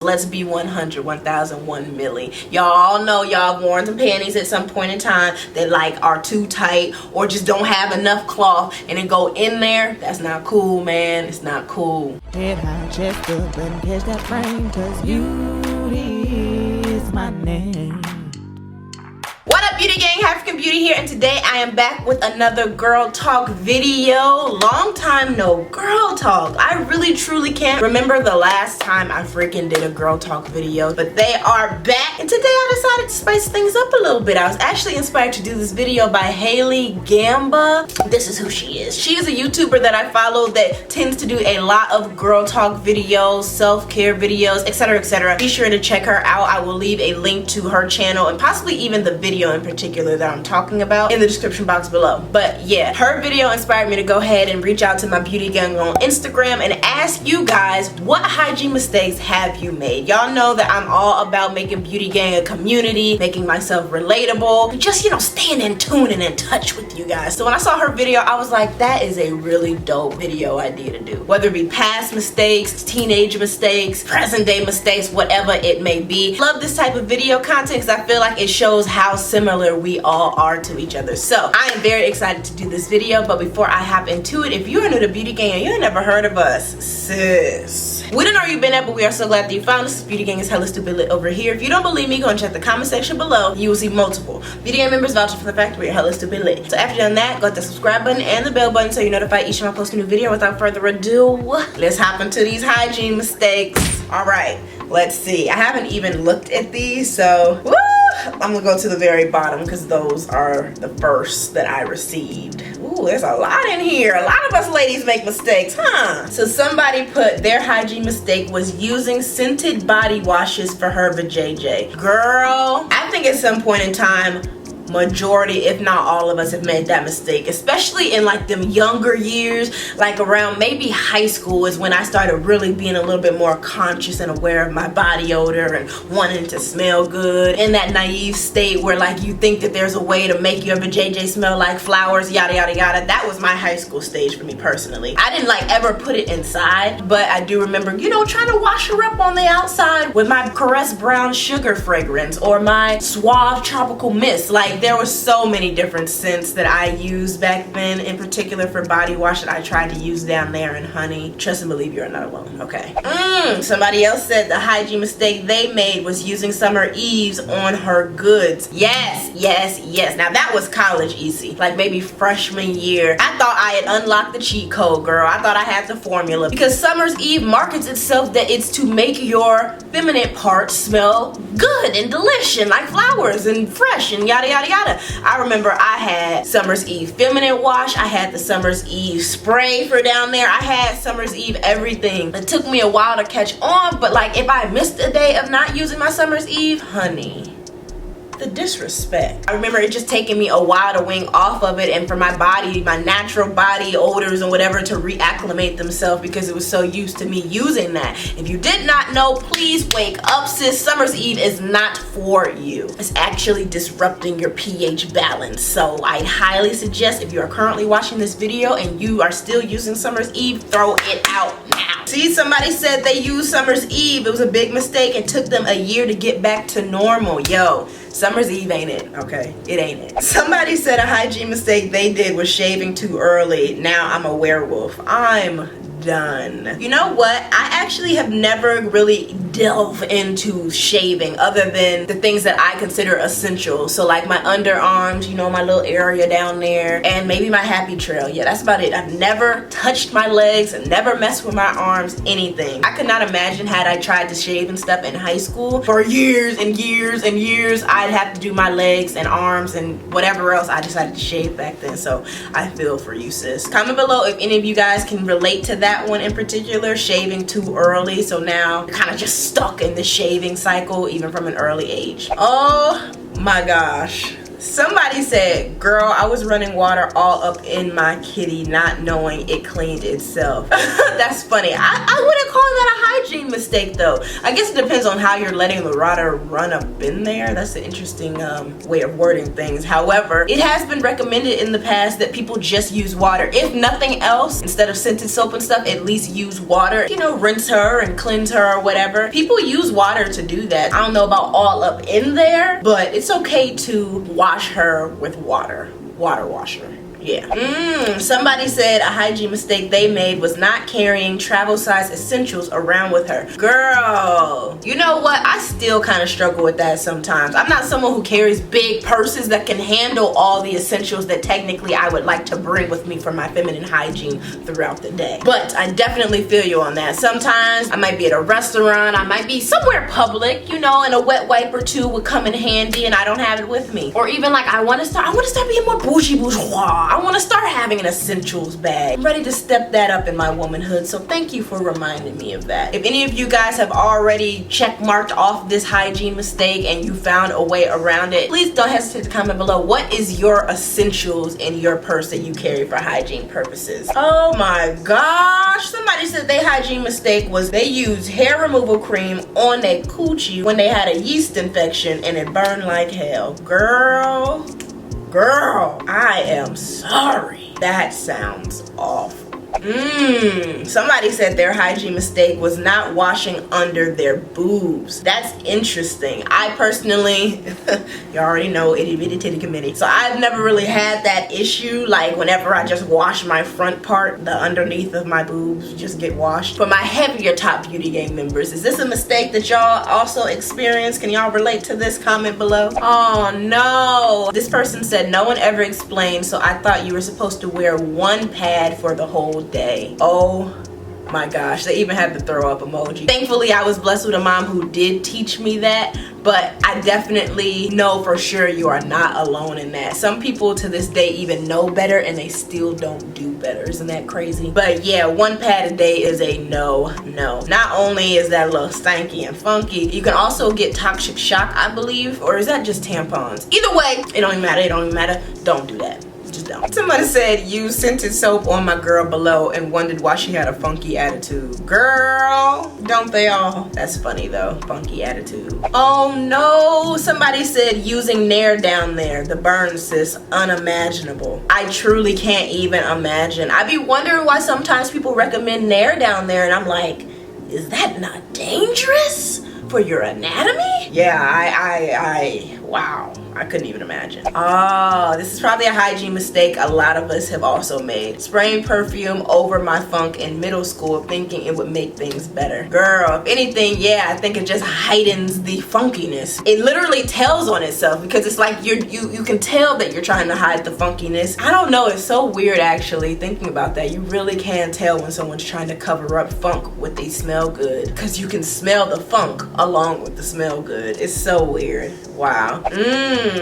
Let's be 100, 1,000, 1 milli. Y'all all know y'all worn some panties at some point in time that like are too tight or just don't have enough cloth and it go in there. That's not cool, man. It's not cool. Head high, chest up, and catch that frame, 'cause beauty is my name. What up, beauty gang? African Beauty here, and today I am back with another girl talk video. Long time no girl talk. I really truly can't remember the last time I freaking did a girl talk video, but they are back, and today I decided to spice things up a little bit. I was actually inspired to do this video by Haley Gamba. This is who she is. She is a YouTuber that I follow that tends to do a lot of girl talk videos, self-care videos, etc, etc. Be sure to check her out. I will leave a link to her channel and possibly even the video in particular that I'm talking about in the description box below. But yeah, her video inspired me to go ahead and reach out to my beauty gang on Instagram and ask you guys, what hygiene mistakes have you made? Y'all know that I'm all about making beauty gang a community, making myself relatable, just, you know, staying in tune and in touch with you guys. So when I saw her video, I was like, that is a really dope video idea to do. Whether it be past mistakes, teenage mistakes, present day mistakes, whatever it may be. Love this type of video content because I feel like it shows how similar we all are to each other. So I am very excited to do this video, but before I hop into it, if you are new to Beauty Gang and you ain't never heard of us, sis, we don't know where you've been at, but we are so glad that you found us. Beauty Gang is hella stupid lit over here. If you don't believe me, go and check the comment section below. You will see multiple Beauty Gang members vouching for the fact that we are hella stupid lit. So after you've done that, go hit the subscribe button and the bell button so you're notified each time I post a new video. Without further ado, let's hop into these hygiene mistakes. All right, let's see. I haven't even looked at these, so woo! I'm gonna go to the very bottom because those are the first that I received. Ooh, there's a lot in here. A lot of us ladies make mistakes, huh? So somebody put their hygiene mistake was using scented body washes for her vajayjay. Girl, I think at some point in time, majority if not all of us have made that mistake, especially in like them younger years, like around maybe high school is when I started really being a little bit more conscious and aware of my body odor and wanting to smell good, in that naive state where like you think that there's a way to make your vajayjay smell like flowers, yada yada yada. That was my high school stage for me personally. I didn't like ever put it inside, but I do remember, you know, trying to wash her up on the outside with my Caress Brown Sugar fragrance or my Suave Tropical Mist. Like, there were so many different scents that I used back then, in particular for body wash that I tried to use down there in honey. Trust and believe you're not alone, okay? Somebody else said the hygiene mistake they made was using Summer Eves on her goods. Yes, yes, yes. Now that was college easy, like maybe freshman year. I thought I had unlocked the cheat code, girl. I thought I had the formula because Summer's Eve markets itself that it's to make your feminine parts smell good and delicious, like flowers and fresh and yada yada yada. I remember I had Summer's Eve feminine wash, I had the Summer's Eve spray for down there, I had Summer's Eve everything. It took me a while to catch on, but like if I missed a day of not using my Summer's Eve, honey, the disrespect. I remember it just taking me a while to wing off of it and for my body, my natural body odors and whatever to reacclimate themselves because it was so used to me using that. If you did not know, please wake up, sis. Summer's Eve is not for you. It's actually disrupting your pH balance. So I highly suggest if you are currently watching this video and you are still using Summer's Eve, throw it out now. See, somebody said they used Summer's Eve. It was a big mistake. It took them a year to get back to normal. Yo, Summer's Eve ain't it, okay? It ain't it. Somebody said a hygiene mistake they did was shaving too early. Now I'm a werewolf. I'm done. You know what? I actually have never really delved into shaving other than the things that I consider essential. So like my underarms, you know, my little area down there, and maybe my happy trail. Yeah, that's about it. I've never touched my legs and never messed with my arms, anything. I could not imagine had I tried to shave and stuff in high school for years and years and years. I'd have to do my legs and arms and whatever else I decided to shave back then. So I feel for you, sis. Comment below if any of you guys can relate to that one in particular, shaving too early. So now you're kind of just stuck in the shaving cycle even from an early age. Oh my gosh, Somebody said, girl, I was running water all up in my kitty not knowing it cleaned itself. That's funny. I wouldn't call that a hygiene mistake though. I guess it depends on how you're letting the water run up in there. That's an interesting way of wording things. However, it has been recommended in the past that people just use water. If nothing else, instead of scented soap and stuff, at least use water. You know, rinse her and cleanse her or whatever. People use water to do that. I don't know about all up in there, but it's okay to wash her with water. Water washer. Yeah. Somebody said a hygiene mistake they made was not carrying travel size essentials around with her. Girl, you know what? I still kind of struggle with that sometimes. I'm not someone who carries big purses that can handle all the essentials that technically I would like to bring with me for my feminine hygiene throughout the day. But I definitely feel you on that. Sometimes I might be at a restaurant, I might be somewhere public, you know, and a wet wipe or two would come in handy and I don't have it with me. Or even like I want to start being more bougie bourgeois. I want to start having an essentials bag. I'm ready to step that up in my womanhood, so thank you for reminding me of that. If any of you guys have already check marked off this hygiene mistake and you found a way around it, please don't hesitate to comment below. What is your essentials in your purse that you carry for hygiene purposes? Oh my gosh, somebody said their hygiene mistake was they used hair removal cream on their coochie when they had a yeast infection and it burned like hell. Girl, I am sorry. That sounds awful. Somebody said their hygiene mistake was not washing under their boobs. That's interesting. I personally, you already know, itty bitty titty committee. So I've never really had that issue. Like whenever I just wash my front part, the underneath of my boobs just get washed. For my heavier top beauty gang members, is this a mistake that y'all also experience? Can y'all relate to this? Comment below. Oh no. This person said no one ever explained, so I thought you were supposed to wear one pad for the whole day. Oh my gosh, they even had the throw up emoji. Thankfully I was blessed with a mom who did teach me that, but I definitely know for sure you are not alone in that. Some people to this day even know better and they still don't do better. Isn't that crazy? But yeah, one pad a day is a no. Not only is that a little stanky and funky, you can also get toxic shock, I believe, or is that just tampons? Either way, it don't even matter. Don't do that. Just don't. Somebody said use scented soap on my girl below and wondered why she had a funky attitude. Girl, don't they all? That's funny though, funky attitude. Oh no, somebody said using Nair down there, the burn sis, unimaginable. I truly can't even imagine. I be wondering why sometimes people recommend Nair down there and I'm like, is that not dangerous for your anatomy? Yeah, wow. I couldn't even imagine. Oh, this is probably a hygiene mistake a lot of us have also made. Spraying perfume over my funk in middle school thinking it would make things better. Girl, if anything, yeah, I think it just heightens the funkiness. It literally tells on itself because it's like you can tell that you're trying to hide the funkiness. I don't know, it's so weird actually thinking about that. You really can tell when someone's trying to cover up funk with they smell good because you can smell the funk along with the smell good. It's so weird. Wow.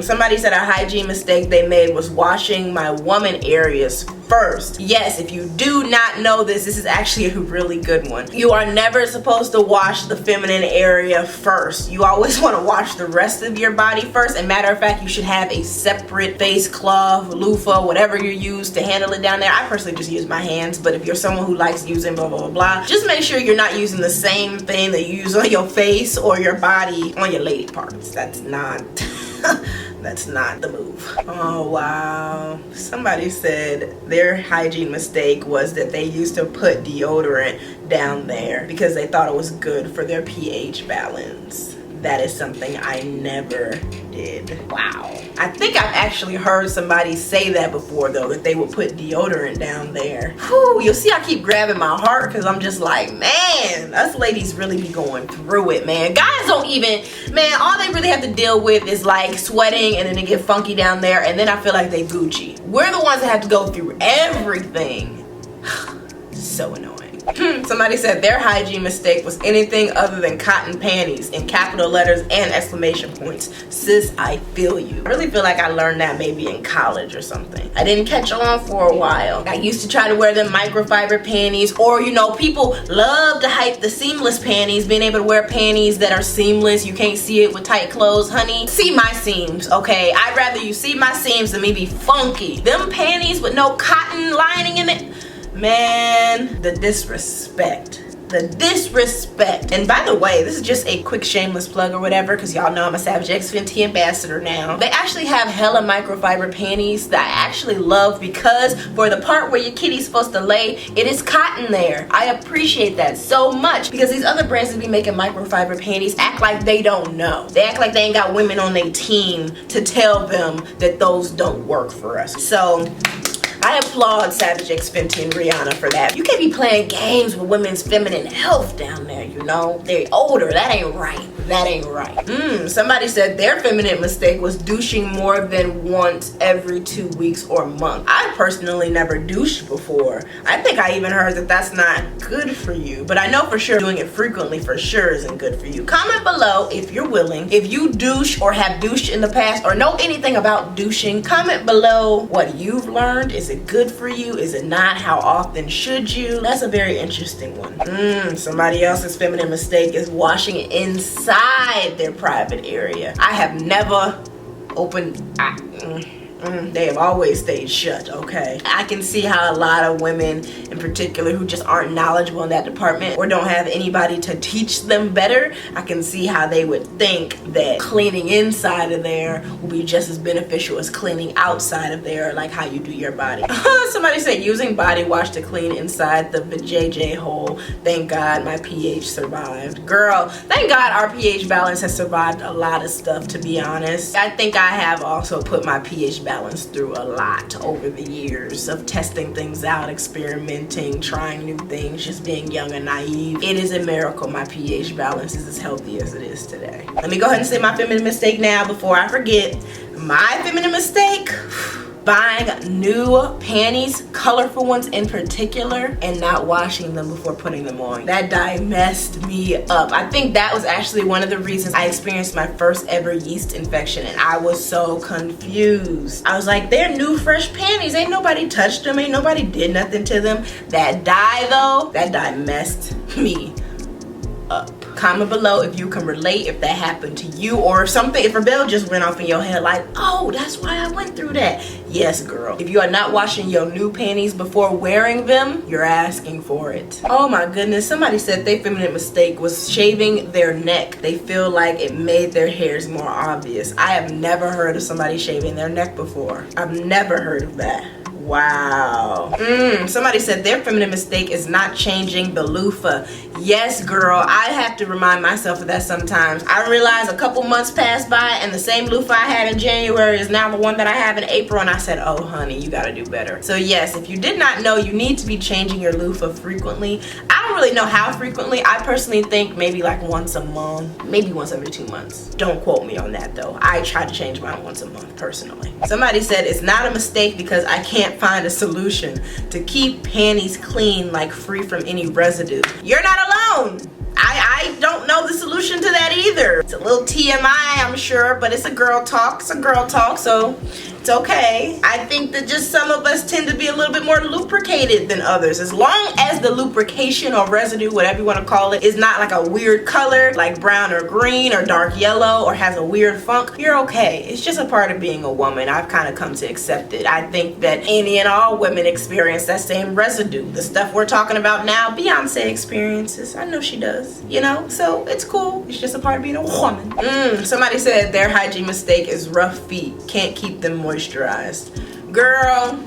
Somebody said a hygiene mistake they made was washing my woman areas first. Yes, if you do not know this is actually a really good one. You are never supposed to wash the feminine area first. You always want to wash the rest of your body first. And matter of fact, you should have a separate face cloth, loofah, whatever you use to handle it down there. I personally just use my hands, but if you're someone who likes using blah, blah, blah, blah, just make sure you're not using the same thing that you use on your face or your body on your lady parts. That's not... That's not the move. Oh wow. Somebody said their hygiene mistake was that they used to put deodorant down there because they thought it was good for their pH balance. That is something I never did. Wow. I think I've actually heard somebody say that before though, that they would put deodorant down there. Whew, you'll see I keep grabbing my heart because I'm just like, man, us ladies really be going through it, man. Guys don't even, man, all they really have to deal with is like sweating and then they get funky down there and then I feel like they Gucci. We're the ones that have to go through everything. So annoying. Somebody said their hygiene mistake was anything other than cotton panties in capital letters and exclamation points. Sis, I feel you. I really feel like I learned that maybe in college or something. I didn't catch on for a while. I used to try to wear them microfiber panties, or you know, people love to hype the seamless panties, being able to wear panties that are seamless. You can't see it with tight clothes, honey. See my seams, okay? I'd rather you see my seams than me be funky. Them panties with no cotton lining in it, man, the disrespect. The disrespect. And by the way, this is just a quick shameless plug or whatever, because y'all know I'm a Savage X Fenty ambassador now. They actually have hella microfiber panties that I actually love, because for the part where your kitty's supposed to lay, it is cotton there. I appreciate that so much, because these other brands that be making microfiber panties act like they don't know. They act like they ain't got women on their team to tell them that those don't work for us. So I applaud Savage X Fenty and Rihanna for that. You can't be playing games with women's feminine health down there, you know? They're older. That ain't right. That ain't right. Somebody said their feminine mistake was douching more than once every 2 weeks or month. I personally never douched before. I think I even heard that that's not good for you. But I know for sure doing it frequently for sure isn't good for you. Comment below if you're willing. If you douche or have douched in the past or know anything about douching, comment below what you've learned. Is it good for you? Is it not? How often should you? That's a very interesting one. Somebody else's feminine mistake is washing inside their private area. I have never opened. They have always stayed shut, okay? I can see how a lot of women in particular who just aren't knowledgeable in that department or don't have anybody to teach them better, I can see how they would think that cleaning inside of there will be just as beneficial as cleaning outside of there, like how you do your body. Somebody said using body wash to clean inside the vajayjay hole. Thank God my pH survived. Girl, thank God our pH balance has survived a lot of stuff, to be honest. I think I have also put my pH balance through a lot over the years of testing things out, experimenting, trying new things, just being young and naive. It is a miracle my pH balance is as healthy as it is today. Let me go ahead and say my feminine mistake now before I forget. My feminine mistake: buying new panties, colorful ones in particular, and not washing them before putting them on. That dye messed me up. I think that was actually one of the reasons I experienced my first ever yeast infection, and I was so confused. I was like, they're new fresh panties, ain't nobody touched them, ain't nobody did nothing to them. That dye though, that dye messed me up. Comment below if you can relate, if that happened to you, or if something, if a bell just went off in your head like, oh, that's why I went through that. Yes, girl. If you are not washing your new panties before wearing them, you're asking for it. Oh my goodness. Somebody said their feminine mistake was shaving their neck. They feel like it made their hairs more obvious. I have never heard of somebody shaving their neck before. I've never heard of that. Wow. Somebody said their feminine mistake is not changing the loofah. Yes, girl, I have to remind myself of that sometimes. I realized a couple months passed by and the same loofah I had in January is now the one that I have in April, and I said, oh honey, you gotta do better. So yes, if you did not know, you need to be changing your loofah frequently. I don't really know how frequently. I personally think maybe like once a month, maybe once every 2 months. Don't quote me on that though. I try to change mine once a month personally. Somebody said it's not a mistake because I can't find a solution to keep panties clean, like free from any residue. You're not alone. I don't know the solution to that either. It's a little TMI, I'm sure, but it's a girl talk. It's a girl talk, so it's okay. I think that just some of us tend to be a little bit more lubricated than others. As long as the lubrication or residue, whatever you want to call it, is not like a weird color, like brown or green or dark yellow, or has a weird funk, you're okay. It's just a part of being a woman. I've kind of come to accept it. I think that any and all women experience that same residue. The stuff we're talking about now, Beyonce experiences. I know she does, you know? So it's cool. It's just a part of being a woman. Somebody said their hygiene mistake is rough feet. Can't keep them moisturized. Girl,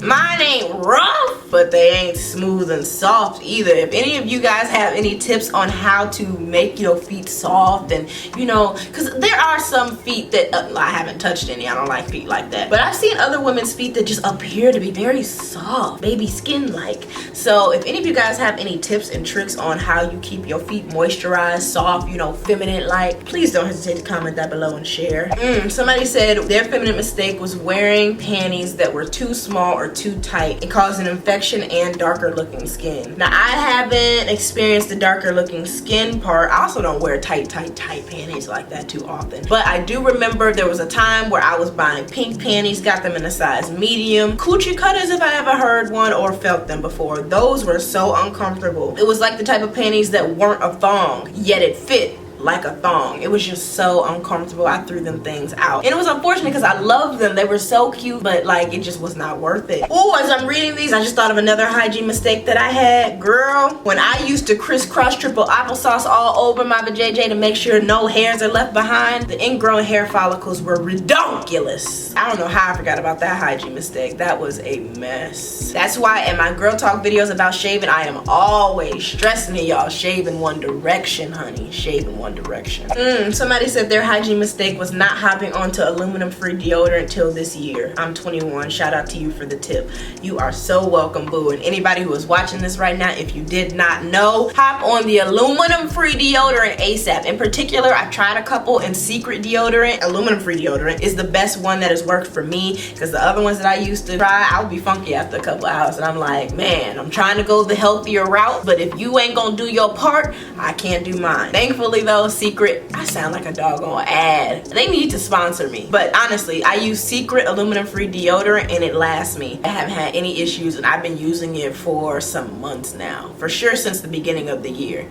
mine ain't rough, but they ain't smooth and soft either. If any of you guys have any tips on how to make your feet soft, and you know, because there are some feet that I haven't touched any, I don't like feet like that, but I've seen other women's feet that just appear to be very soft, baby skin like. So if any of you guys have any tips and tricks on how you keep your feet moisturized, soft, you know, feminine like, please don't hesitate to comment that below and share. Somebody said their feminine mistake was wearing panties that were too small or or too tight. It causes an infection and darker looking skin. Now I haven't experienced the darker looking skin part. I also don't wear tight panties like that too often. But I do remember there was a time where I was buying pink panties, got them in a size medium. Coochie cutters if I ever heard one or felt them before. Those were so uncomfortable. It was like the type of panties that weren't a thong, yet it fit like a thong. It was just so uncomfortable. I threw them things out. And it was unfortunate because I loved them. They were so cute, but like it just was not worth it. Oh, as I'm reading these, I just thought of another hygiene mistake that I had. Girl, when I used to crisscross triple applesauce all over my vajayjay to make sure no hairs are left behind, the ingrown hair follicles were redonkulous. I don't know how I forgot about that hygiene mistake. That was a mess. That's why in my girl talk videos about shaving, I am always stressing to y'all, shave in one direction, honey. Shave in one direction. Somebody said their hygiene mistake was not hopping onto aluminum-free deodorant till this year. I'm 21. Shout out to you for the tip. You are so welcome, boo. And anybody who is watching this right now, if you did not know, hop on the aluminum-free deodorant ASAP. In particular, I tried a couple, and Secret deodorant, aluminum-free deodorant, is the best one that has worked for me, because the other ones that I used to try, I would be funky after a couple hours, and I'm like, man, I'm trying to go the healthier route, but if you ain't gonna do your part, I can't do mine. Thankfully though, Secret, I sound like a doggone ad. They need to sponsor me. But honestly, I use Secret aluminum free deodorant and it lasts me. I haven't had any issues and I've been using it for some months now. For sure since the beginning of the year.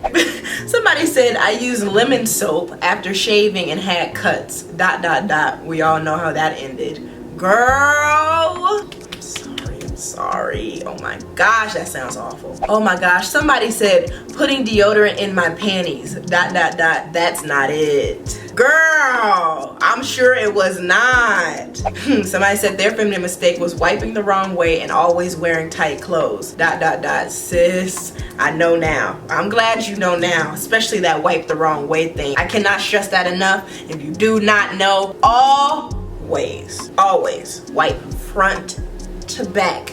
Somebody said I use lemon soap after shaving and had cuts. ... We all know how that ended. Girl! Sorry. Oh my gosh, that sounds awful. Oh my gosh, somebody said putting deodorant in my panties. ... That's not it. Girl, I'm sure it was not. Somebody said their feminine mistake was wiping the wrong way and always wearing tight clothes. ... Sis, I know now. I'm glad you know now, especially that wipe the wrong way thing. I cannot stress that enough. If you do not know, always wipe front to back,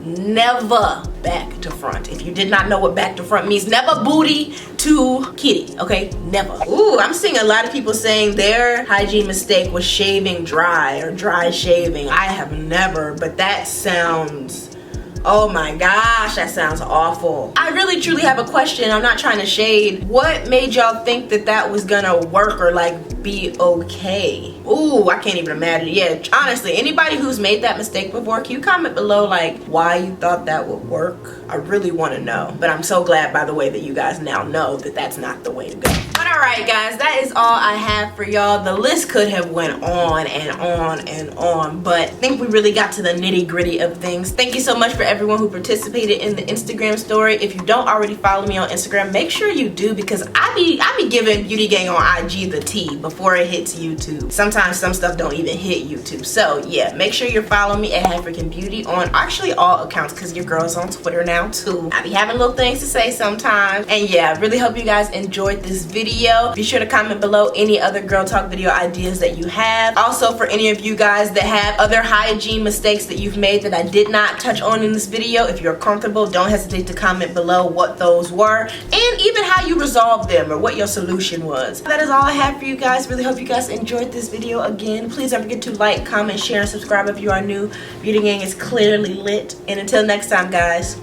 never back to front. If you did not know what back to front means, never booty to kitty, okay? Never. Ooh, I'm seeing a lot of people saying their hygiene mistake was shaving dry or dry shaving. I have never, but that sounds, oh my gosh, that sounds awful. I really truly have a question. I'm not trying to shade. What made y'all think that that was gonna work or like be okay? Ooh, I can't even imagine. Yeah, honestly, anybody who's made that mistake before, can you comment below like why you thought that would work? I really want to know. But I'm so glad, by the way, that you guys now know that that's not the way to go. But alright guys, that is all I have for y'all. The list could have went on and on and on, but I think we really got to the nitty gritty of things. Thank you so much for everyone who participated in the Instagram story. If you don't already follow me on Instagram, make sure you do, because I be giving Beauty Gang on IG the tea before it hits YouTube. Sometimes some stuff don't even hit YouTube. So yeah, make sure you're following me at African Beauty on actually all accounts, because your girl's on Twitter now too. I be having little things to say sometimes. And yeah, I really hope you guys enjoyed this video. Be sure to comment below any other girl talk video ideas that you have. Also, for any of you guys that have other hygiene mistakes that you've made that I did not touch on in this video, if you're comfortable, don't hesitate to comment below what those were and even how you resolved them or what your solution was. That is all I have for you guys. Really hope you guys enjoyed this video. Again, please don't forget to like, comment, share, and subscribe if you are new. Beauty Gang is clearly lit. And until next time, guys,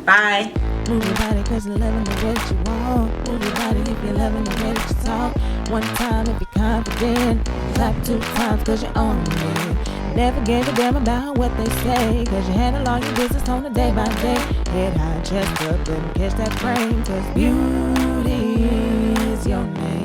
bye. Move your body cause you're loving the way you walk. Move your body if you're loving the way that you talk. One time if you're confident. Clap 2 times cause you're on it. Never gave a damn about what they say, cause you handle all your business on a day by day. Head high, chest up, and catch that frame, cause beauty is your name.